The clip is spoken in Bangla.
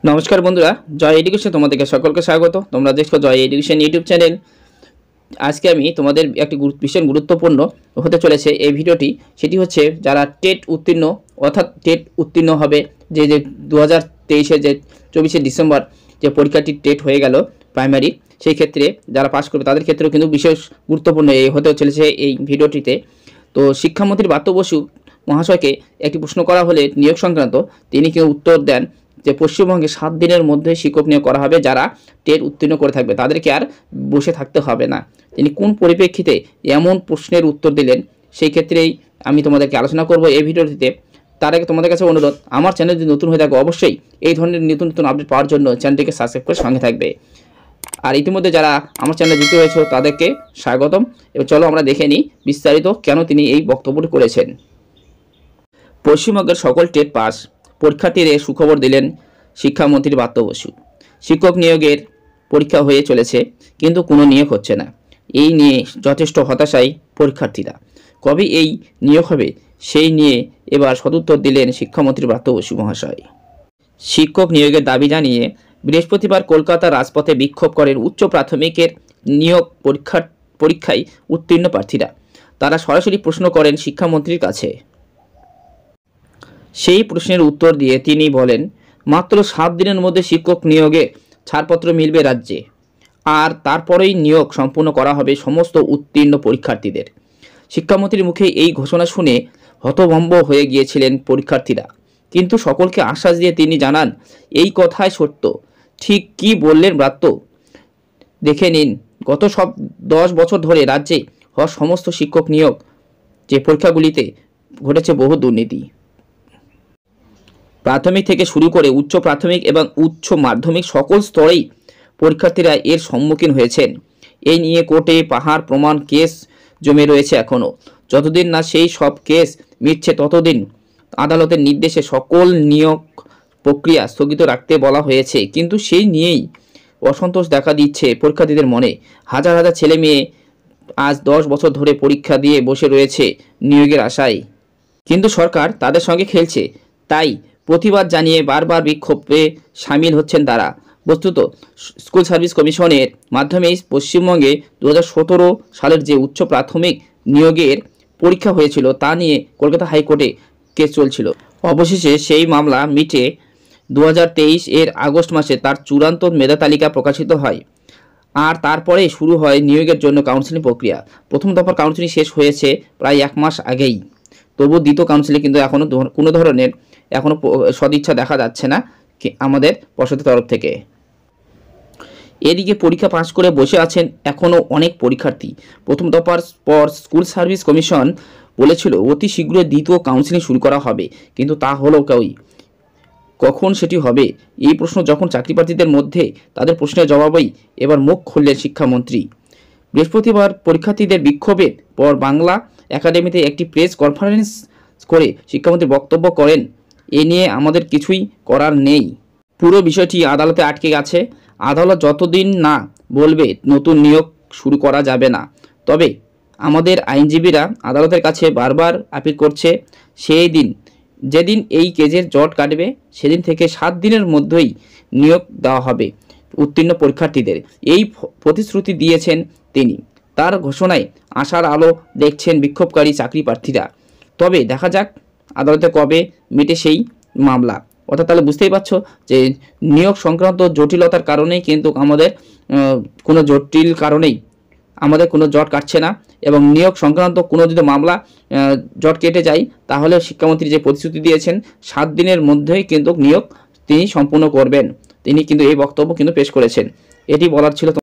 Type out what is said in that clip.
নমস্কার বন্ধুরা, জয় এডুকেশন তোমাদেরকে সকলকে স্বাগত। তোমরা দেখছো জয় এডুকেশন ইউটিউব চ্যানেল। আজকে আমি তোমাদের একটি ভীষণ গুরুত্বপূর্ণ হতে চলেছে এই ভিডিওটি। সেটি হচ্ছে যারা টেট উত্তীর্ণ অর্থাৎ টেট উত্তীর্ণ হবে, যে 2023 যে 24শে ডিসেম্বর যে পরীক্ষাটি টেট হয়ে গেল প্রাইমারি, সেই ক্ষেত্রে যারা পাস করবে তাদের ক্ষেত্রেও কিন্তু বিশেষ গুরুত্বপূর্ণ হতে চলেছে এই ভিডিওটিতে। তো শিক্ষামন্ত্রী ব্রাত্য বসু মহাশয়কে একটি প্রশ্ন করা হলে নিয়োগ সংক্রান্ত, তিনি কিন্তু উত্তর দেন যে পশ্চিমবঙ্গে 7 দিনের মধ্যে শিক্ষক নিয়োগ করা হবে। যারা টেট উত্তীর্ণ করে থাকবে তাদেরকে আর বসে থাকতে হবে না। তিনি কোন পরিপ্রেক্ষিতে এমন প্রশ্নের উত্তর দিলেন, সেই ক্ষেত্রেই আমি তোমাদেরকে আলোচনা করব এই ভিডিওটিতে। তার আগে তোমাদের কাছে অনুরোধ, আমার চ্যানেল যদি নতুন হয়ে থাকে অবশ্যই এই ধরনের নতুন নতুন আপডেট পাওয়ার জন্য চ্যানেলটিকে সাবস্ক্রাইব করে সঙ্গে থাকবে। আর ইতিমধ্যে যারা আমার চ্যানেলে যুক্ত হয়েছে তাদেরকে স্বাগতম। এবার চলো আমরা দেখে নিই বিস্তারিত কেন তিনি এই বক্তব্যটি করেছেন। পশ্চিমবঙ্গের সকল টেট পাস পরীক্ষার্থীদের সুখবর দিলেন শিক্ষামন্ত্রী ব্রাত্য বসু। শিক্ষক নিয়োগের পরীক্ষা হয়ে চলেছে, কিন্তু কোনো নিয়োগ হচ্ছে না। এই নিয়ে যথেষ্ট হতাশায় পরীক্ষার্থীরা। কবে এই নিয়োগ হবে সেই নিয়ে এবার সদুত্তর দিলেন শিক্ষামন্ত্রী ব্রাত্য বসু মহাশয়। শিক্ষক নিয়োগের দাবি জানিয়ে বৃহস্পতিবার কলকাতার রাজপথে বিক্ষোভ করেন উচ্চ প্রাথমিকের নিয়োগ পরীক্ষায় উত্তীর্ণ প্রার্থীরা। তারা সরাসরি প্রশ্ন করেন শিক্ষামন্ত্রীর কাছে। সেই প্রশ্নের উত্তর দিয়ে তিনি বলেন, মাত্র 7 দিনের মধ্যে শিক্ষক নিয়োগে ছাড়পত্র মিলবে রাজ্যে, আর তারপরেই নিয়োগ সম্পূর্ণ করা হবে সমস্ত উত্তীর্ণ পরীক্ষার্থীদের। শিক্ষামন্ত্রীর মুখে এই ঘোষণা শুনে হতভম্ব হয়ে গিয়েছিলেন পরীক্ষার্থীরা, কিন্তু সকলকে আশ্বাস দিয়ে তিনি জানান এই কথাই সত্য। ঠিক কি বললেন ব্রাত্য, দেখে নিন। গত 10 বছর ধরে রাজ্যে হওয়া সমস্ত শিক্ষক নিয়োগ যে পরীক্ষাগুলিতে ঘটেছে বহু দুর্নীতি। প্রাথমিক থেকে শুরু করে উচ্চ প্রাথমিক এবং উচ্চ মাধ্যমিক সকল স্তরেই পরীক্ষার্থীরা এর সম্মুখীন হয়েছেন। এই নিয়ে কোর্টে পাহাড় প্রমাণ কেস জমে রয়েছে এখনও। যতদিন না সেই সব কেস মিটছে ততদিন আদালতের নির্দেশে সকল নিয়োগ প্রক্রিয়া স্থগিত রাখতে বলা হয়েছে। কিন্তু সেই নিয়েই অসন্তোষ দেখা দিচ্ছে পরীক্ষার্থীদের মনে। হাজার হাজার ছেলে মেয়ে আজ 10 বছর ধরে পরীক্ষা দিয়ে বসে রয়েছে নিয়োগের আশায়, কিন্তু সরকার তাদের সঙ্গে খেলছে। তাই প্রতিবাদ জানিয়ে বারবার বিক্ষোভে সামিল হচ্ছেন তারা। বস্তুত স্কুল সার্ভিস কমিশনের মাধ্যমে পশ্চিমবঙ্গে 2017 সালের যে উচ্চ প্রাথমিক নিয়োগের পরীক্ষা হয়েছিল তা নিয়ে কলকাতা হাইকোর্টে কেস চলছিল। অবশেষে সেই মামলা মিটে 2023 এর আগস্ট মাসে তার চূড়ান্ত মেধা তালিকা প্রকাশিত হয়। আর তারপরে শুরু হয় নিয়োগের জন্য কাউন্সেলিং প্রক্রিয়া। প্রথম দফার কাউন্সেলিং শেষ হয়েছে প্রায় 1 মাস আগেই। তবু দ্বিতীয় কাউন্সিলে কিন্তু এখনও কোনো ধরনের সদিচ্ছা দেখা যাচ্ছে না আমাদের পর্ষদের তরফ থেকে। এদিকে পরীক্ষা পাশ করে বসে আছেন এখনও অনেক পরীক্ষার্থী। প্রথম দফার পর স্কুল সার্ভিস কমিশন বলেছিল অতি শীঘ্রই দ্বিতীয় কাউন্সিলিং শুরু করা হবে, কিন্তু তা হলো কখন সেটি হবে এই প্রশ্ন যখন চাকরি প্রার্থীদের মধ্যে, তাদের প্রশ্নের জবাবেই এবার মুখ খুললেন শিক্ষামন্ত্রী। বৃহস্পতিবার পরীক্ষার্থীদের বিক্ষোভের পর বাংলা একাডেমিতে একটি প্রেস কনফারেন্স করে শিক্ষামন্ত্রী বক্তব্য করেন, এ নিয়ে আমাদের কিছুই করার নেই। পুরো বিষয়টি আদালতে আটকে গেছে। আদালত যতদিন না বলবে নতুন নিয়োগ শুরু করা যাবে না। তবে আমাদের আইনজীবীরা আদালতের কাছে বারবার আপিল করছে, যেদিন এই কেজের জট কাটবে সেদিন থেকে 7 দিনের মধ্যেই নিয়োগ দেওয়া হবে উত্তীর্ণ পরীক্ষার্থীদের। এই প্রতিশ্রুতি দিয়েছেন তিনি। তার ঘোষণায় আশার আলো দেখছেন বিক্ষোভকারী চাকরি প্রার্থীরা। তবে দেখা যাক আদালতে কবে মিটে সেই মামলা। অর্থাৎ তাহলে বুঝতেই পারছো যে নিয়োগ সংক্রান্ত জটিলতার কারণেই কিন্তু আমাদের কোনো জটিল কারণেই আমাদের কোনো জট কাটছে না, এবং নিয়োগ সংক্রান্ত কোনো যদি মামলা জট কেটে যায় তাহলে শিক্ষামন্ত্রী যে প্রতিশ্রুতি দিয়েছেন 7 দিনের মধ্যেই কিন্তু নিয়োগ তিনি সম্পূর্ণ করবেন। তিনি কিন্তু এই বক্তব্য কিন্তু পেশ করেছেন। এটি বলার ছিল।